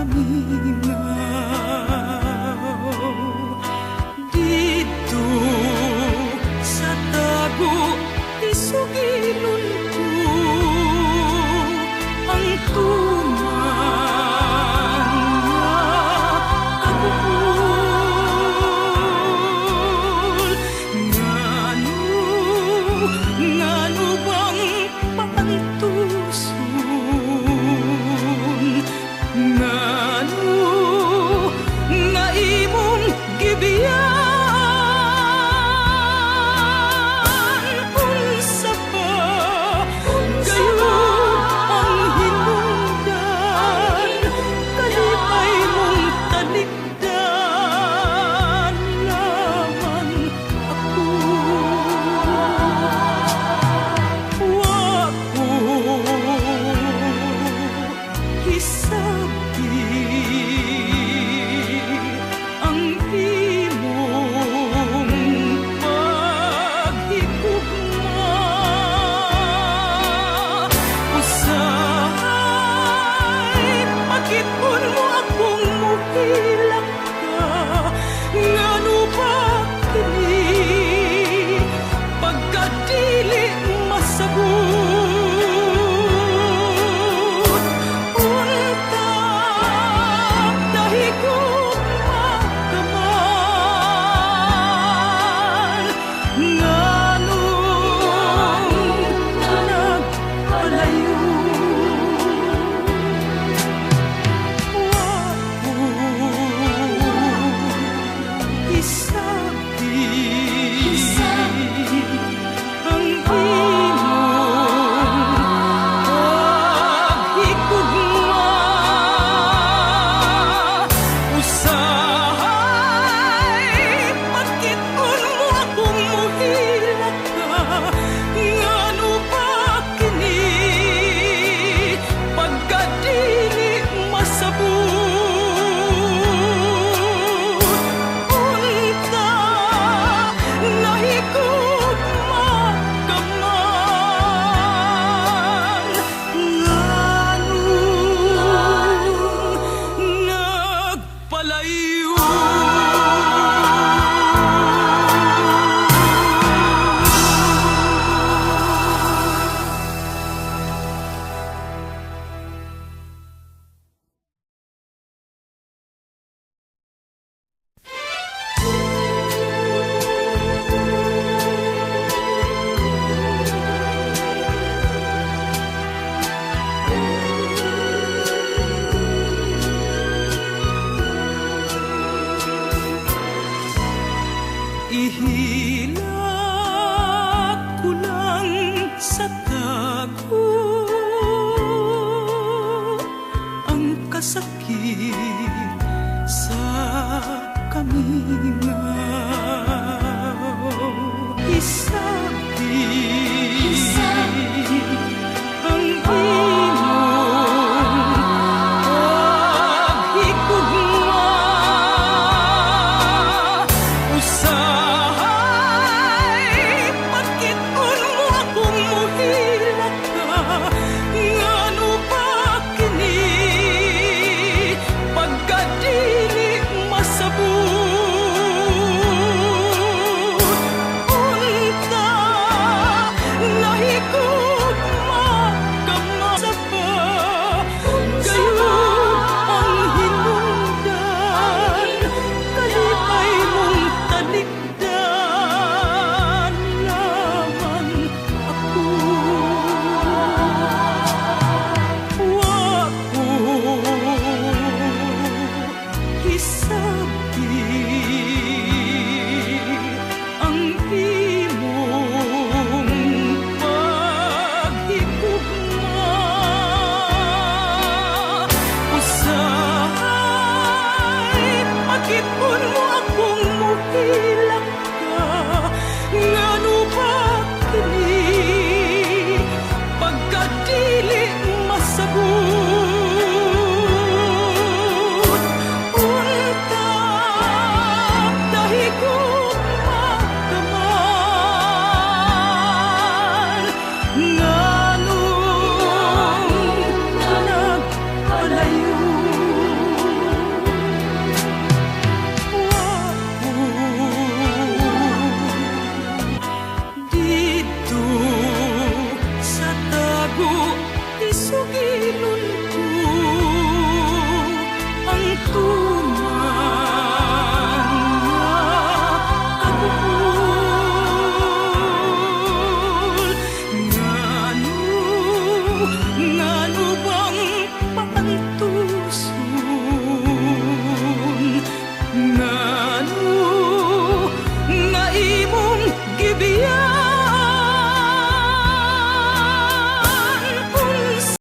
kamingaw dito sa tago isugilon ko ang tuman nga kabul ngano bang pantuson ngano nga imong gibiyan unsa pa gayo ang hinungdan kalipay mong talikdan laman ako wako hisabi ang imong paghigugma usahay pakitun mo akong muhilak ka ngano ba kini pagkadili masabot unta dahigugma kaman nganong nagpalayo wako isabi ang imong paghigugma usahay pagkitun mo akong muhilak ka ngano ba kini pagkadili masabot unta nahigugma kaman nganong nagpalayo ihilak ko lang sa tago ang kasakit sa kamingaw isabi